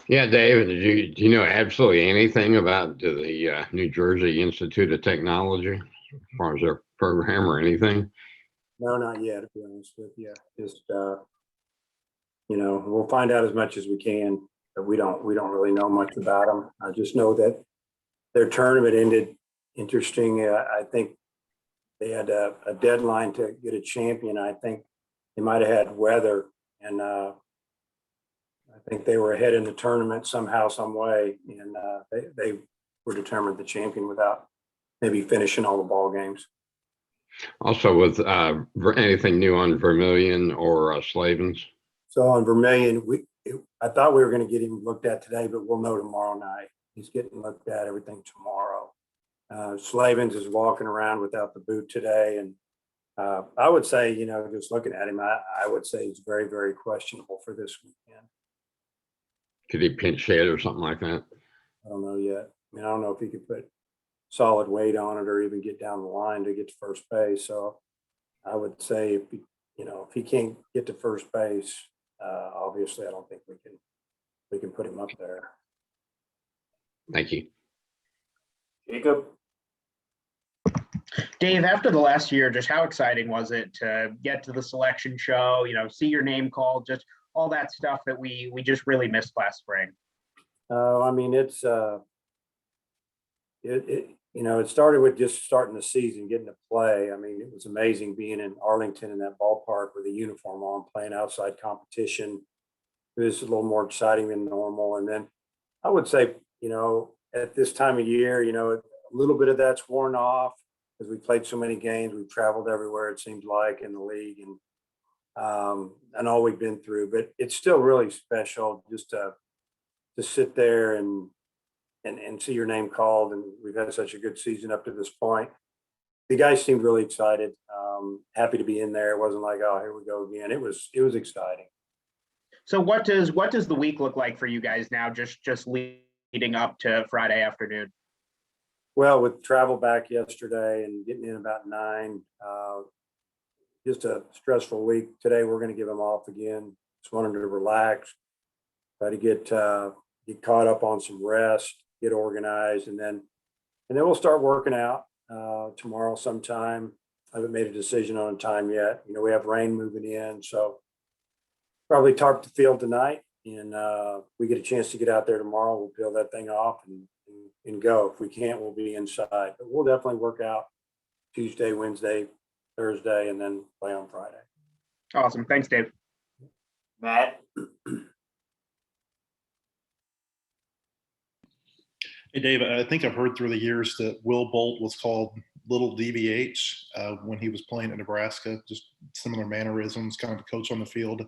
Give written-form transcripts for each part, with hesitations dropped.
Yeah, David, do you know absolutely anything about the New Jersey Institute of Technology as far as their program or anything? No, not yet, to be honest with you. Just, we'll find out as much as we can, but we don't really know much about them. I just know that their tournament ended interesting. I think they had a deadline to get a champion. I think they might have had weather, and I think they were ahead in the tournament somehow, some way, and they were determined the champion without maybe finishing all the ball games. Also, with anything new on Vermillion or Slavens? So on Vermillion, I thought we were going to get him looked at today, but we'll know tomorrow night. He's getting looked at everything tomorrow. Slavens is walking around without the boot today, and I would say, just looking at him, I would say he's very, very questionable for this weekend. Could he pinch hit or something like that? I don't know yet. I mean, I don't know if he could put solid weight on it or even get down the line to get to first base. So I would say if he can't get to first base, obviously I don't think we can put him up there. Thank you. Jacob? Dave, after the last year, just how exciting was it to get to the selection show, see your name called, just all that stuff that we just really missed last spring? I mean, it's it started with just starting the season, getting to play. I mean, it was amazing being in Arlington in that ballpark with a uniform on, playing outside competition. It was a little more exciting than normal. And then I would say, at this time of year, a little bit of that's worn off because we played so many games. We've traveled everywhere, it seems like, in the league, and all we've been through. But it's still really special just to sit there and see your name called. And we've had such a good season up to this point. The guys seemed really excited, happy to be in there. It wasn't like, oh, here we go again. It was exciting. So what does the week look like for you guys now, just leading up to Friday afternoon? Well, with travel back yesterday and getting in about 9, just a stressful week. Today we're going to give them off again. Just want them to relax, try to get caught up on some rest, get organized, and then we'll start working out tomorrow sometime. I haven't made a decision on a time yet. We have rain moving in, so probably tarp the field tonight, and we get a chance to get out there tomorrow. We'll peel that thing off and go. If we can't, we'll be inside. But we'll definitely work out Tuesday, Wednesday, Thursday, and then play on Friday. Awesome. Thanks, Dave. Matt? Hey, Dave, I think I've heard through the years that Will Bolt was called Little DVH when he was playing at Nebraska, just similar mannerisms, kind of a coach on the field.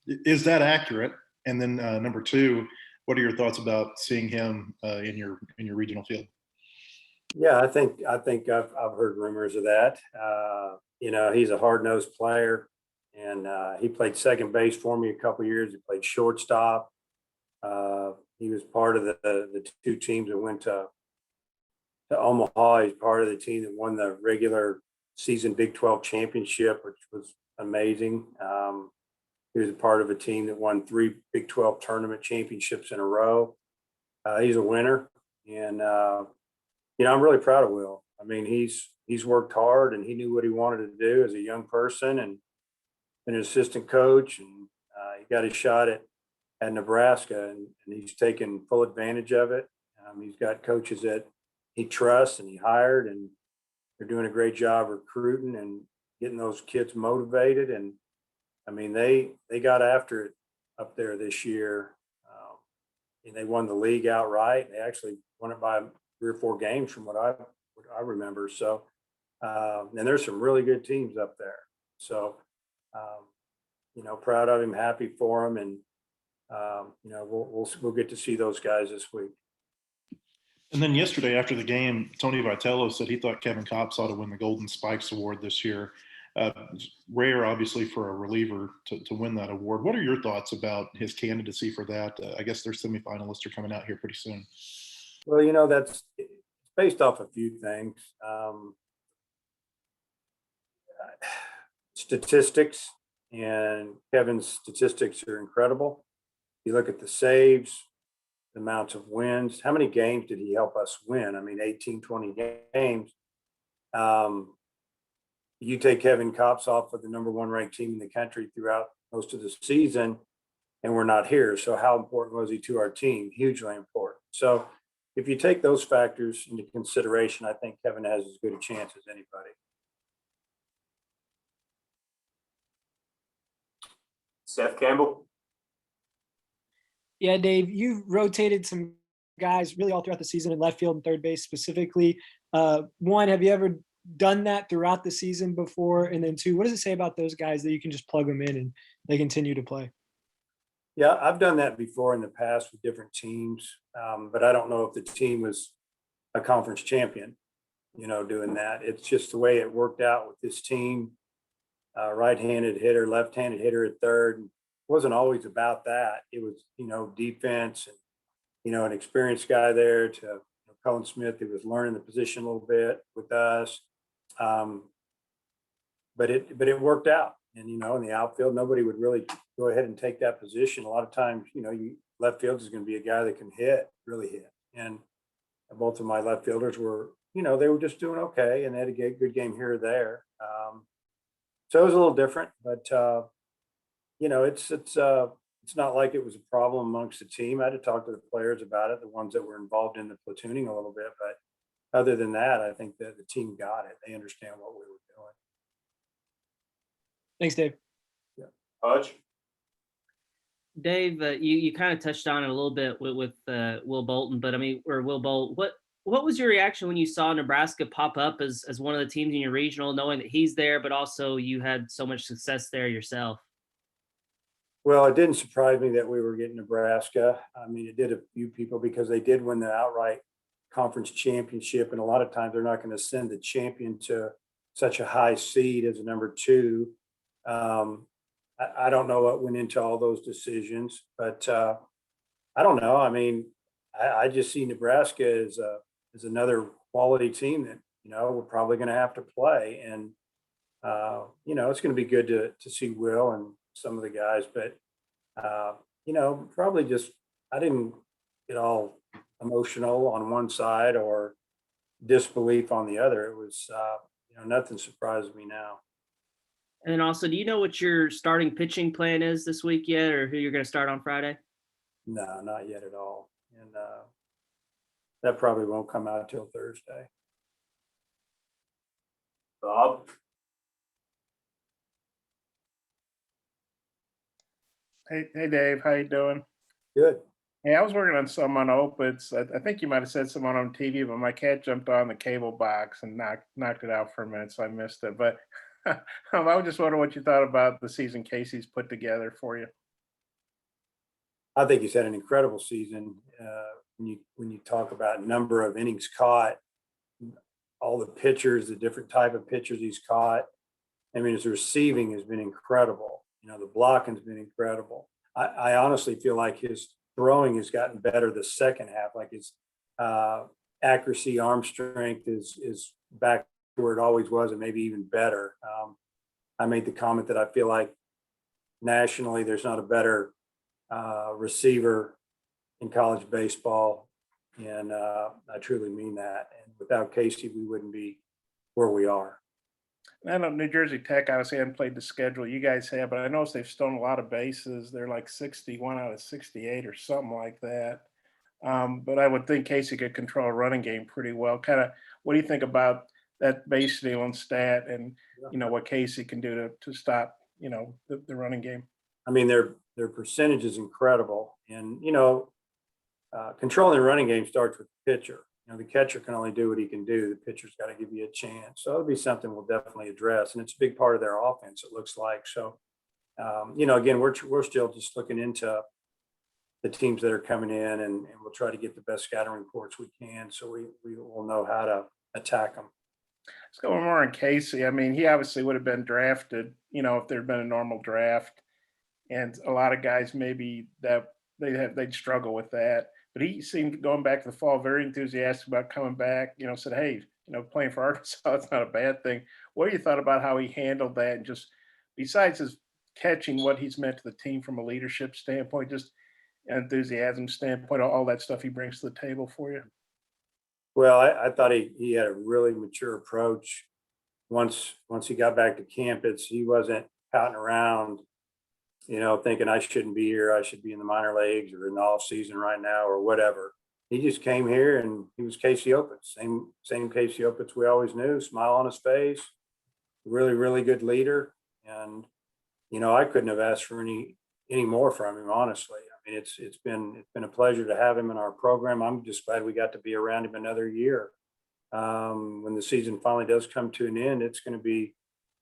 Is that accurate? And then number two, what are your thoughts about seeing him in your regional field? Yeah, I think I've heard rumors of that. He's a hard-nosed player, and he played second base for me a couple of years. He played shortstop. He was part of the two teams that went to Omaha. He's part of the team that won the regular season Big 12 championship, which was amazing. He was a part of a team that won 3 Big 12 tournament championships in a row. He's a winner, and I'm really proud of Will. I mean, he's worked hard, and he knew what he wanted to do as a young person, and been an assistant coach, and he got his shot at Nebraska, and he's taken full advantage of it. He's got coaches that he trusts and he hired, and they're doing a great job recruiting and getting those kids motivated. And I mean, they got after it up there this year. And they won the league outright. They actually won it by 3 or 4 games from what I remember. So, and there's some really good teams up there. So, proud of him, happy for him, and we'll get to see those guys this week. And then yesterday after the game, Tony Vitello said he thought Kevin Kopps ought to win the Golden Spikes Award this year. Rare, obviously, for a reliever to win that award. What are your thoughts about his candidacy for that? I guess their semifinalists are coming out here pretty soon. Well, that's based off a few things. Statistics, and Kevin's statistics are incredible. you look at the saves, the amounts of wins, how many games did he help us win? I mean, 18, 20 games. You take Kevin Kopps off of the #1 ranked team in the country throughout most of the season, and we're not here. So how important was he to our team? Hugely important. So if you take those factors into consideration, I think Kevin has as good a chance as anybody. Seth Campbell. Yeah, Dave, you've rotated some guys really all throughout the season in left field and third base specifically. One, have you ever done that throughout the season before? And then two, what does it say about those guys that you can just plug them in and they continue to play? Yeah, I've done that before in the past with different teams, but I don't know if the team was a conference champion, doing that. It's just the way it worked out with this team. Right-handed hitter, left-handed hitter at third. It wasn't always about that. It was, defense and, an experienced guy there to Colin Smith, who was learning the position a little bit with us. But it worked out. And, in the outfield, nobody would really go ahead and take that position. A lot of times, left field is going to be a guy that can really hit. And both of my left fielders were, they were just doing okay, and they had a good game here or there. So it was a little different, but it's not like it was a problem amongst the team. I had to talk to the players about it, the ones that were involved in the platooning a little bit. But other than that, I think that the team got it. They understand what we were doing. Thanks, Dave. Yeah. Hodge. Dave, you kind of touched on it a little bit with Will Bolton, but Will Bolt. What was your reaction when you saw Nebraska pop up as one of the teams in your regional, knowing that he's there, but also you had so much success there yourself? Well, it didn't surprise me that we were getting Nebraska. I mean, it did a few people because they did win the outright conference championship, and a lot of times they're not going to send the champion to such a high seed as a #2. I don't know what went into all those decisions, but I don't know. I mean, I just see Nebraska as another quality team that we're probably going to have to play, and it's going to be good to see Will and some of the guys, but probably just I didn't get all emotional on one side or disbelief on the other. It was nothing surprises me now. And then also, do you know what your starting pitching plan is this week yet, or who you're going to start on Friday? No, not yet at all, and that probably won't come out till Thursday. Bob. Hey, Dave, how you doing? Good. Hey, I was working on some on Opitz. I think you might have said someone on TV, but my cat jumped on the cable box and knocked it out for a minute, so I missed it. But I was just wondering what you thought about the season Casey's put together for you. I think he's had an incredible season. When you talk about number of innings caught, all the pitchers, the different type of pitchers he's caught. I mean, his receiving has been incredible. The blocking has been incredible. I honestly feel like his throwing has gotten better the second half. Like his accuracy, arm strength is back to where it always was, and maybe even better. I made the comment that I feel like nationally there's not a better receiver in college baseball, and I truly mean that. And without Casey, we wouldn't be where we are. I know New Jersey Tech obviously hadn't played the schedule you guys have, but I noticed they've stolen a lot of bases. They're like 61 out of 68 or something like that. But I would think Casey could control a running game pretty well. Kind of, what do you think about that base stealing stat and what Casey can do to stop the running game? I mean, their percentage is incredible, and controlling the running game starts with the pitcher. The catcher can only do what he can do. The pitcher's got to give you a chance. So it'll be something we'll definitely address, and it's a big part of their offense, it looks like. So, again, we're still just looking into the teams that are coming in, and we'll try to get the best scouting reports we can, so we will know how to attack them. Let's go more on Casey. I mean, he obviously would have been drafted, if there'd been a normal draft, and a lot of guys maybe that they'd struggle with that. But he seemed, going back to the fall, very enthusiastic about coming back, said, hey, playing for Arkansas, it's not a bad thing. What do you thought about how he handled that? And just besides his catching, what he's meant to the team from a leadership standpoint, just enthusiasm standpoint, all that stuff he brings to the table for you? Well, I thought he had a really mature approach. Once he got back to campus, he wasn't pouting around, thinking I shouldn't be here. I should be in the minor leagues or in the off season right now or whatever. He just came here and he was Casey Opitz, same Casey Opitz we always knew, smile on his face, really, really good leader. And, I couldn't have asked for any more from him, honestly. I mean, it's been a pleasure to have him in our program. I'm just glad we got to be around him another year. When the season finally does come to an end, it's going to be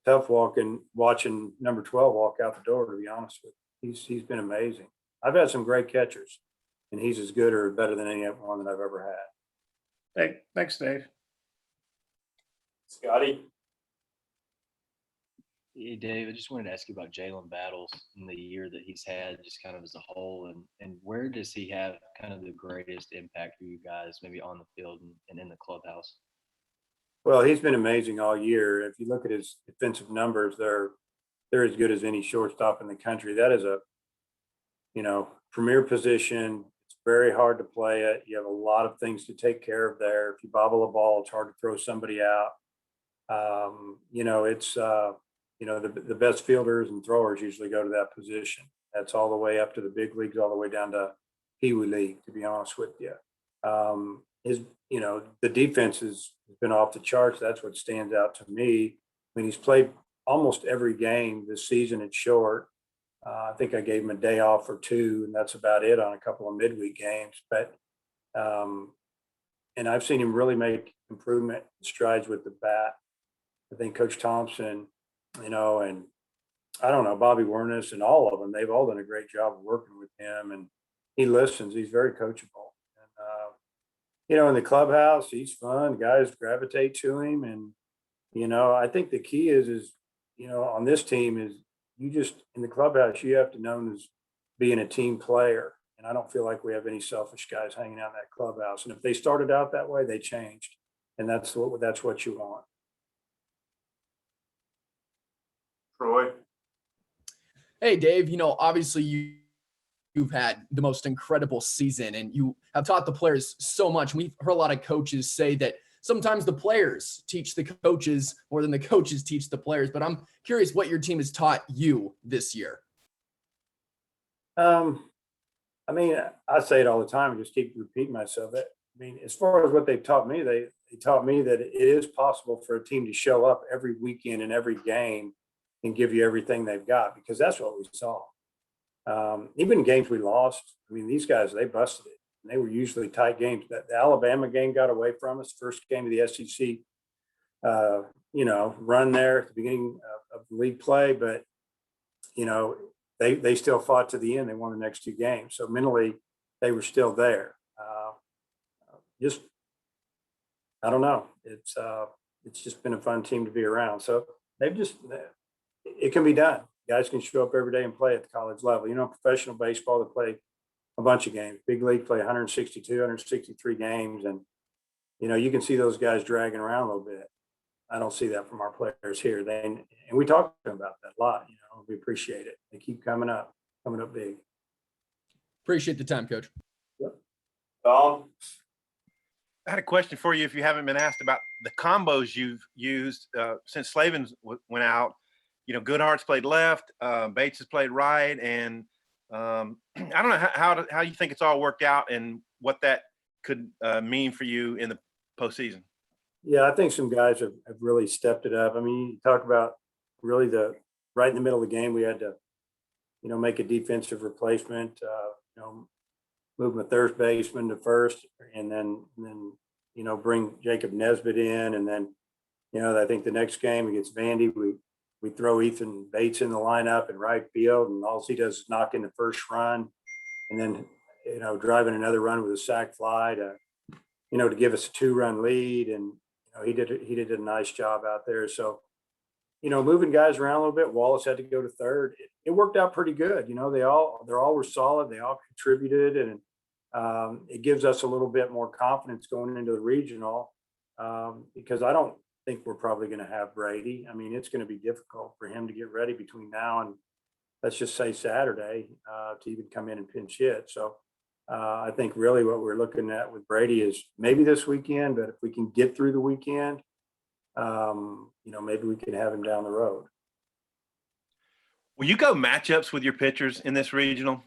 tough watching number 12 walk out the door, to be honest with you. He's been amazing. I've had some great catchers, and he's as good or better than anyone that I've ever had. Hey, thanks, Dave. Scotty. Hey, Dave, I just wanted to ask you about Jalen Battles in the year that he's had, just kind of as a whole, and where does he have kind of the greatest impact for you guys, maybe on the field and in the clubhouse? Well, he's been amazing all year. If you look at his defensive numbers, they're as good as any shortstop in the country. That is a, premier position. It's very hard to play it. You have a lot of things to take care of there. If you bobble a ball, it's hard to throw somebody out. It's the best fielders and throwers usually go to that position. That's all the way up to the big leagues, all the way down to Pee Wee League, to be honest with you. The defense has been off the charts. That's what stands out to me. I mean, he's played almost every game this season. It's short. I think I gave him a day off or two, and that's about it on a couple of midweek games. But and I've seen him really make improvement strides with the bat. I think Coach Thompson, and I don't know, Bobby Wernes and all of them, they've all done a great job of working with him, and he listens. He's very coachable. And, in the clubhouse, he's fun. Guys gravitate to him. And, I think the key is, on this team is you just, in the clubhouse, you have to know as being a team player. And I don't feel like we have any selfish guys hanging out in that clubhouse. And if they started out that way, they changed. And that's what you want. Troy. Hey, Dave, obviously you've had the most incredible season and you have taught the players so much. We've heard a lot of coaches say that sometimes the players teach the coaches more than the coaches teach the players, but I'm curious what your team has taught you this year. I say it all the time and just keep repeating myself. As far as what they've taught me, they taught me that it is possible for a team to show up every weekend and every game and give you everything they've got, because that's what we saw. Even games we lost, these guys, they busted it. And they were usually tight games. The Alabama game got away from us, first game of the SEC, run there at the beginning of the league play. But, they still fought to the end. They won the next two games. So mentally, they were still there. I don't know. It's just been a fun team to be around. So it can be done. Guys can show up every day and play at the college level. Professional baseball, they play a bunch of games. Big league play 162, 163 games. And, you can see those guys dragging around a little bit. I don't see that from our players here. And we talk to them about that a lot. We appreciate it. They keep coming up big. Appreciate the time, Coach. Yep. Tom. I had a question for you if you haven't been asked about the combos you've used since Slavin went out. Goodhart's played left, Bates has played right, and I don't know how you think it's all worked out and what that could mean for you in the postseason. Yeah, I think some guys have really stepped it up. You talk about really right in the middle of the game, we had to, make a defensive replacement, move my third baseman to first, and then bring Jacob Nesbitt in. And then, I think the next game against Vandy, we throw Ethan Bates in the lineup in right field, and all he does is knock in the first run, and then, driving another run with a sac fly to give us a 2-run lead. And, he did a nice job out there. So, moving guys around a little bit. Wallace had to go to third. It worked out pretty good. They all were solid. They all contributed, and it gives us a little bit more confidence going into the regional, because I don't think we're probably going to have Brady. It's going to be difficult for him to get ready between now let's just say Saturday, to even come in and pinch hit. So I think really what we're looking at with Brady is maybe this weekend, but if we can get through the weekend, maybe we can have him down the road. Will you go matchups with your pitchers in this regional?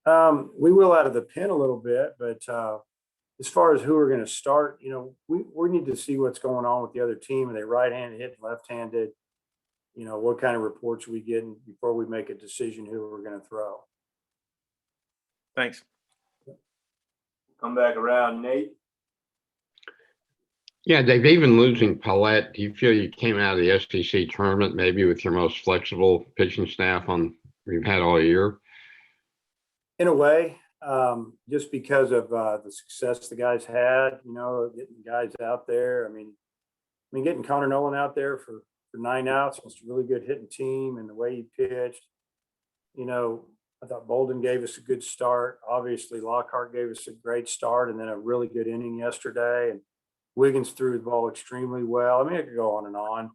We will out of the pen a little bit, but as far as who we're going to start, we need to see what's going on with the other team. Are they right-handed, hitting left-handed? What kind of reports are we getting before we make a decision who we're going to throw? Thanks. Come back around, Nate. Yeah, Dave, even losing Paulette, do you feel you came out of the SEC tournament maybe with your most flexible pitching staff we've had all year? In a way, just because of the success the guys had, getting guys out there. I mean, getting Connor Nolan out there for 9 outs against a really good hitting team and the way he pitched. I thought Bolden gave us a good start. Obviously, Lockhart gave us a great start and then a really good inning yesterday. And Wiggins threw the ball extremely well. I mean, it could go on and on.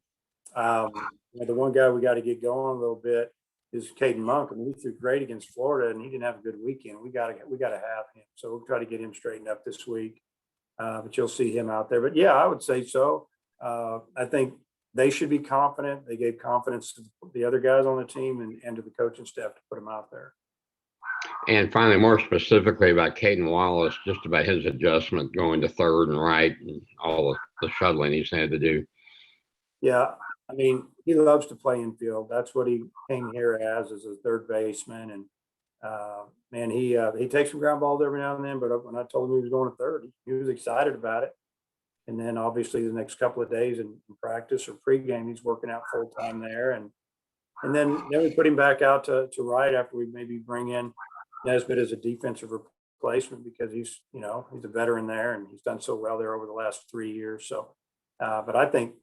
The one guy we got to get going a little bit is Caden Monk. I mean, he threw great against Florida, and he didn't have a good weekend. We got to have him. So we'll try to get him straightened up this week. But you'll see him out there. But yeah, I would say so. I think they should be confident. They gave confidence to the other guys on the team and to the coaching staff to put them out there. And finally, more specifically about Caden Wallace, just about his adjustment going to third and right and all the shuttling he's had to do. Yeah, I mean, he loves to play infield. That's what he came here as a third baseman. And, man, he takes some ground balls every now and then, but when I told him he was going to third, he was excited about it. And then obviously the next couple of days in practice or pregame, he's working out full time there. And then we put him back out to right after we maybe bring in Nesbitt as a defensive replacement because he's a veteran there and he's done so well there over the last 3 years. So, but I think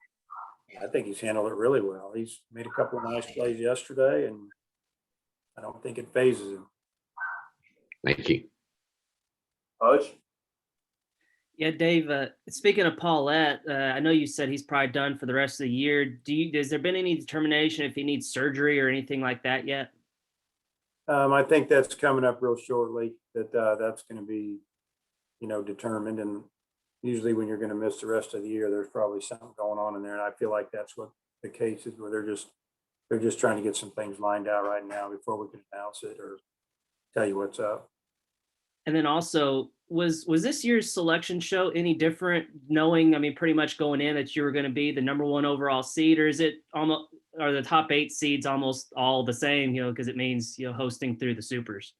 he's handled it really well. He's made a couple of nice plays yesterday, and I don't think it phases him. Thank you. Hutch? Yeah, Dave, speaking of Paulette, I know you said he's probably done for the rest of the year. Has there been any determination if he needs surgery or anything like that yet? I think that's coming up real shortly, that's going to be, determined. And usually when you're going to miss the rest of the year, there's probably something going on in there. And I feel like that's what the case is, where they're just trying to get some things lined out right now before we can announce it or tell you what's up. And then also, was this year's selection show any different, knowing, pretty much going in that you were going to be the number 1 overall seed, or is it almost, are the top 8 seeds almost all the same, because it means, hosting through the supers?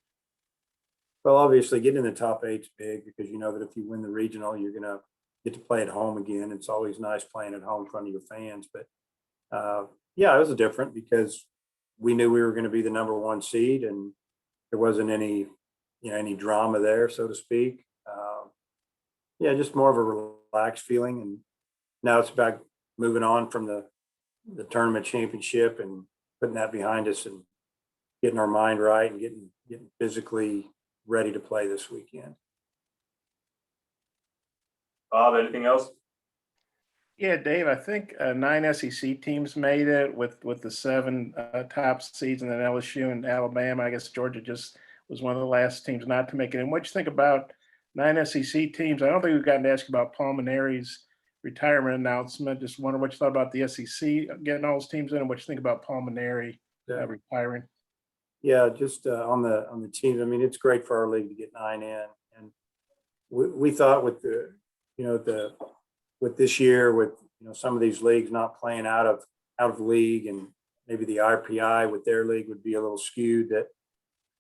Well, obviously getting in the top 8 is big because you know that if you win the regional, you're going to get to play at home again. It's always nice playing at home in front of your fans. But yeah, it was different because we knew we were going to be the number 1 seed and there wasn't any drama there, so to speak. Yeah, just more of a relaxed feeling. And now it's about moving on from the tournament championship and putting that behind us and getting our mind right and getting physically ready to play this weekend. Bob, anything else? Yeah, Dave, I think 9 SEC teams made it with the 7 top seeds, and then LSU and Alabama. I guess Georgia just was one of the last teams not to make it. And what do you think about 9 SEC teams? I don't think we've gotten to ask you about Paul Maneri's retirement announcement. Just wonder what you thought about the SEC getting all those teams in, and what you think about Paul Maneri retiring. Yeah, just on the teams. It's great for our league to get 9 in, and we thought with with this year, with some of these leagues not playing out of league, and maybe the RPI with their league would be a little skewed, that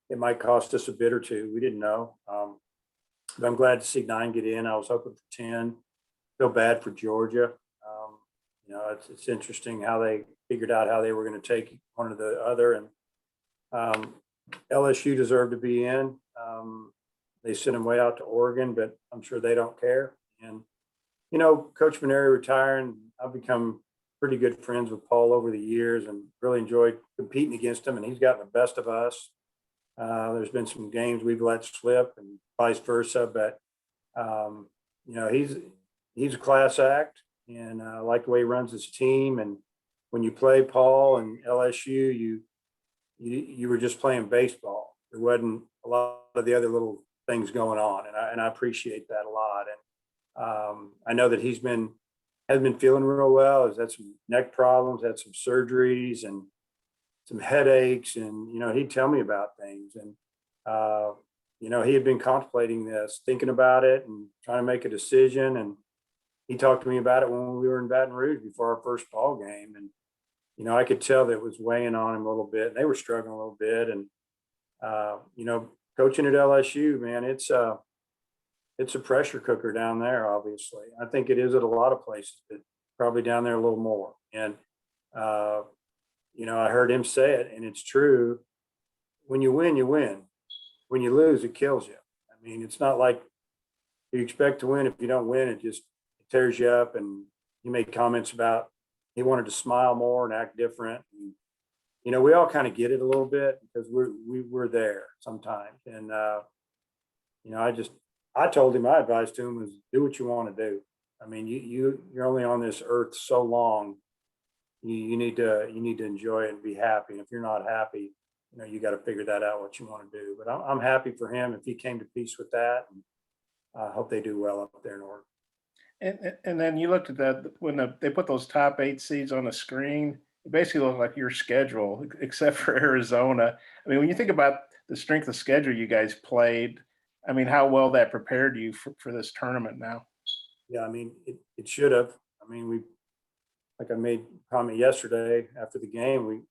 it might cost us a bid or two. We didn't know, but I'm glad to see 9 get in. I was hoping for 10. Feel bad for Georgia. It's interesting how they figured out how they were going to take one or the other, and LSU deserved to be in. They sent them way out to Oregon, but I'm sure they don't care. And Coach Maneri retiring, I've become pretty good friends with Paul over the years and really enjoyed competing against him, and he's gotten the best of us. There's been some games we've let slip and vice versa, but he's a class act, and I like the way he runs his team. And when you play Paul and LSU, you were just playing baseball. There wasn't a lot of the other little things going on, and I appreciate that a lot. And I know that has been feeling real well. He's had some neck problems, had some surgeries, and some headaches, and he'd tell me about things. And he had been contemplating this, thinking about it, and trying to make a decision. And he talked to me about it when we were in Baton Rouge before our first ball game. And I could tell that it was weighing on him a little bit. And they were struggling a little bit. And coaching at LSU, man, it's a pressure cooker down there. Obviously, I think it is at a lot of places, but probably down there a little more. And I heard him say it, and it's true. When you win, you win. When you lose, it kills you. I mean, it's not like you expect to win. If you don't win, it tears you up. And he made comments about he wanted to smile more and act different. And, we all kind of get it a little bit because we're there sometimes. And, I told him, my advice to him was do what you want to do. I mean, you're only on this earth so long. You need to enjoy it and be happy. And if you're not happy, you got to figure that out, what you want to do. But I'm happy for him if he came to peace with that. And I hope they do well up there in Oregon. And then you looked at that when they put those top 8 seeds on the screen, it basically looked like your schedule, except for Arizona. I mean, when you think about the strength of schedule you guys played, I mean, how well that prepared you for this tournament now. Yeah, I mean, it should have. I mean, like I made a comment yesterday after the game,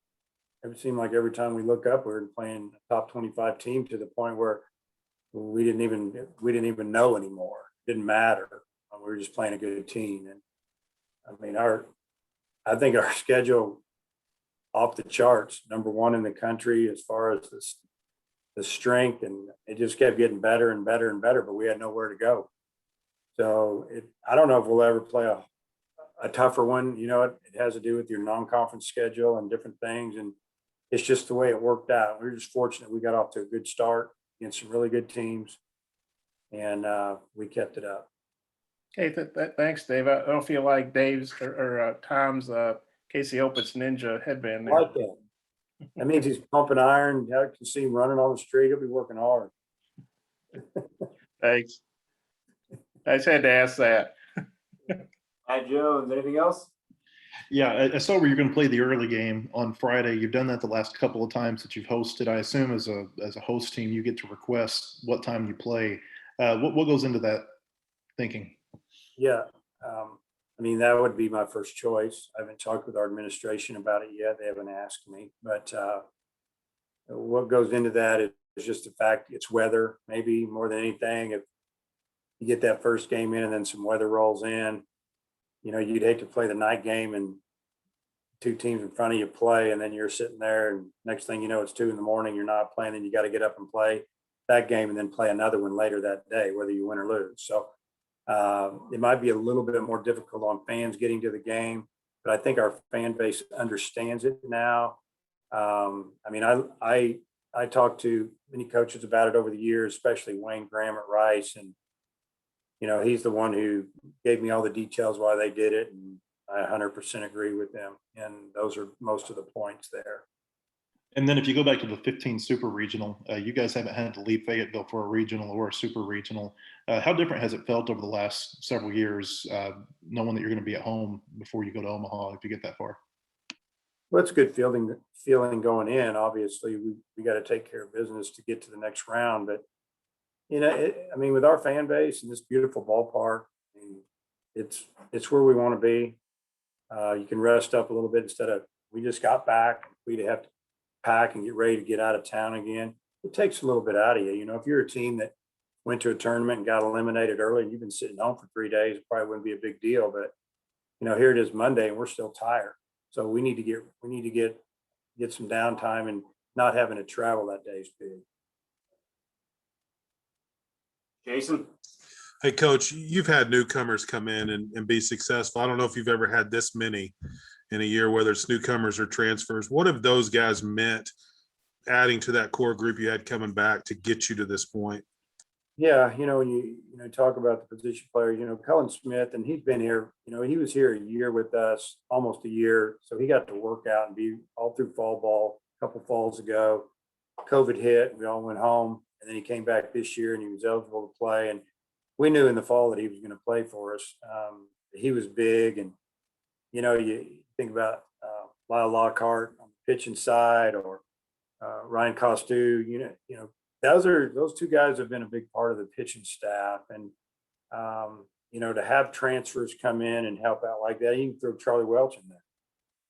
it seemed like every time we look up, we were playing a top 25 team to the point where we didn't even know anymore. It didn't matter. We were just playing a good team. And I mean, I think our schedule off the charts, number 1 in the country as far as the strength, and it just kept getting better and better and better, but we had nowhere to go. So I don't know if we'll ever play a tougher one. It has to do with your non-conference schedule and different things. And it's just the way it worked out. We were just fortunate we got off to a good start against some really good teams, and we kept it up. Okay, thanks, Dave. I don't feel like Dave's or Tom's Casey Opitz Ninja headband there. I like that. That means he's pumping iron. I can see him running on the street. He'll be working hard. Thanks. I just had to ask that. Matt Jones, anything else? Yeah, I saw where you're going to play the early game on Friday. You've done that the last couple of times that you've hosted. I assume as a host team, you get to request what time you play. What goes into that thinking? Yeah, I mean, that would be my first choice. I haven't talked with our administration about it yet. They haven't asked me. But what goes into that is just the fact it's weather, maybe more than anything. If you get that first game in and then some weather rolls in, you'd hate to play the night game and 2 teams in front of you play, and then you're sitting there, and next thing you know, it's 2 a.m. You're not playing, and you got to get up and play that game and then play another one later that day, whether you win or lose. So it might be a little bit more difficult on fans getting to the game, but I think our fan base understands it now. I mean, I talked to many coaches about it over the years, especially Wayne Graham at Rice, and he's the one who gave me all the details why they did it, and I 100% agree with them. And those are most of the points there. And then if you go back to the 15 Super Regional, you guys haven't had to leave Fayetteville for a regional or a Super Regional. How different has it felt over the last several years, knowing that you're going to be at home before you go to Omaha if you get that far? Well, it's a good feeling going in. Obviously, we got to take care of business to get to the next round. But, I mean, with our fan base and this beautiful ballpark, I mean, it's where we want to be. You can rest up a little bit instead of we just got back. We'd have to pack and get ready to get out of town again. It takes a little bit out of you. If you're a team that went to a tournament and got eliminated early and you've been sitting home for 3 days, it probably wouldn't be a big deal. But, here it is Monday and we're still tired. So we need to get some downtime, and not having to travel that day is big. Jason? Hey, Coach, you've had newcomers come in and be successful. I don't know if you've ever had this many in a year, whether it's newcomers or transfers. What have those guys meant adding to that core group you had coming back to get you to this point? Yeah, when you talk about the position players, Cullen Smith, and he's been here, he was here a year with us, almost a year. So he got to work out and be all through fall ball, couple falls ago. COVID hit, we all went home, and then he came back this year and he was eligible to play. And we knew in the fall that he was going to play for us. He was big, and you think about Lyle Lockhart on the pitching side, or Ryan Costu. Those two guys have been a big part of the pitching staff, and to have transfers come in and help out like that. You can throw Charlie Welch in there.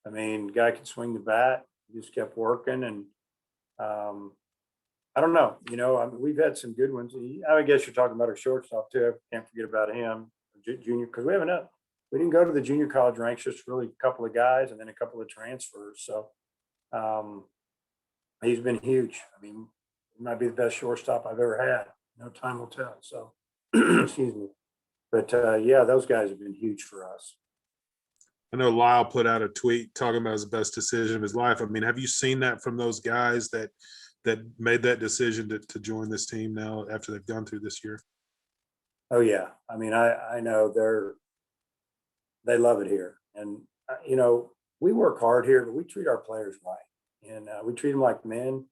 I mean, guy could swing the bat. He just kept working, and I don't know. We've had some good ones. I guess you're talking about our shortstop too. I can't forget about him, junior, because we didn't go to the junior college ranks, just really a couple of guys and then a couple of transfers. So he's been huge. I mean, he might be the best shortstop I've ever had. Time will tell. So, excuse me. But those guys have been huge for us. I know Lyle put out a tweet talking about his best decision of his life. I mean, have you seen that from those guys that made that decision to join this team now after they've gone through this year? Oh yeah. I mean, I know they love it here. And, we work hard here, but we treat our players right. And we treat them like men.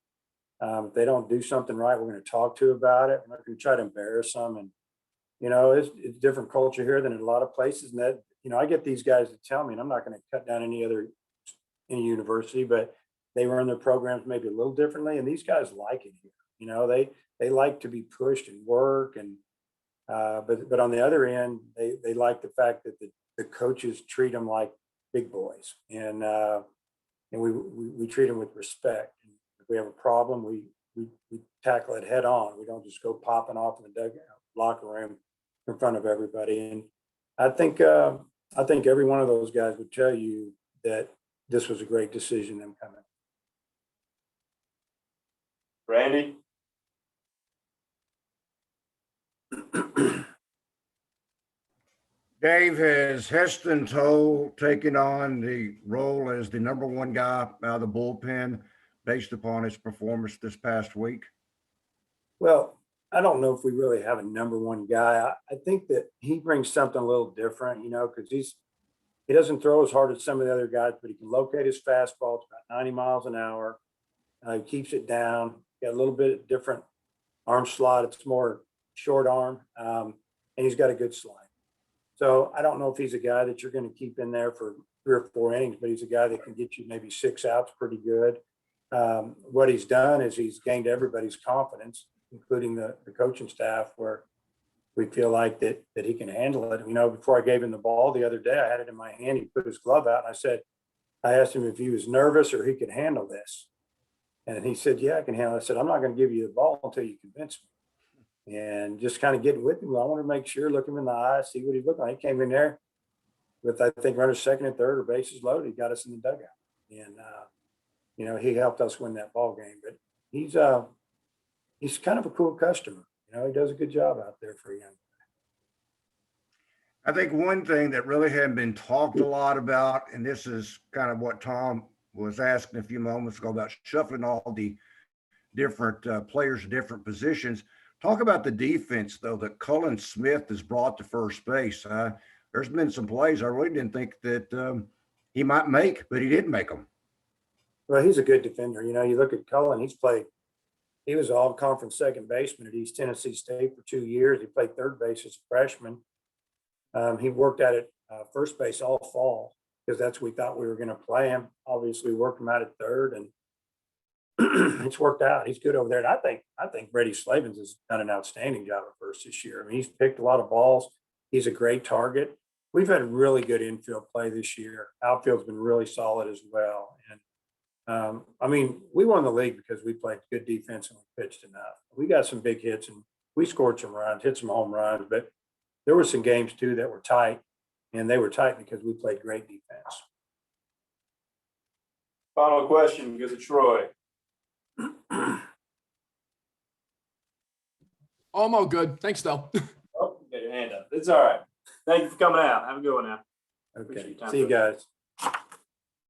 If they don't do something right, we're going to talk to about it. We're not going to try to embarrass them. And, it's a different culture here than in a lot of places. And that, I get these guys to tell me, and I'm not going to cut down any university, but they run their programs maybe a little differently. And these guys like it here. They like to be pushed and work. And, but on the other end, they like the fact that the coaches treat them like big boys, and we treat them with respect. And if we have a problem, we tackle it head on. We don't just go popping off in the dugout locker room in front of everybody. And I think every one of those guys would tell you that this was a great decision, them coming. Randy? Dave, has Heston Toll taken on the role as the number one guy out of the bullpen based upon his performance this past week? Well, I don't know if we really have a number one guy. I think that he brings something a little different, because he doesn't throw as hard as some of the other guys, but he can locate his fastball. It's about 90 miles an hour. He keeps it down. Got a little bit different arm slot. It's more short arm, and he's got a good slide. So I don't know if he's a guy that you're going to keep in there for 3 or 4 innings, but he's a guy that can get you maybe 6 outs pretty good. What he's done is he's gained everybody's confidence, including the coaching staff, where we feel like that he can handle it. Before I gave him the ball the other day, I had it in my hand. He put his glove out, and I asked him if he was nervous or he could handle this. And he said, yeah, I can handle it. I said, I'm not going to give you the ball until you convince me. And just kind of getting with him. I want to make sure, look him in the eye, see what he looked like. He came in there with, I think, runners second and third or bases loaded. He got us in the dugout. And, he helped us win that ball game. But he's kind of a cool customer. He does a good job out there for a young guy. I think one thing that really hadn't been talked a lot about, and this is kind of what Tom was asking a few moments ago about shuffling all the different players to different positions. Talk about the defense, though, that Cullen Smith has brought to first base. There's been some plays I really didn't think that he might make, but he did make them. Well, he's a good defender. You look at Cullen, he was all-conference second baseman at East Tennessee State for 2 years. He played third base as a freshman. He worked at it first base all fall because that's what we thought we were going to play him. Obviously, we worked him out at third, and it's worked out. He's good over there. And I think Brady Slavens has done an outstanding job at first this year. I mean, he's picked a lot of balls. He's a great target. We've had really good infield play this year. Outfield's been really solid as well. And we won the league because we played good defense and we pitched enough. We got some big hits and we scored some runs, hit some home runs, but there were some games too that were tight, and they were tight because we played great defense. Final question goes to Troy. I'm all good. Thanks, though. Oh, you got your hand up. It's all right. Thank you for coming out. Have a good one now. Okay. See you guys.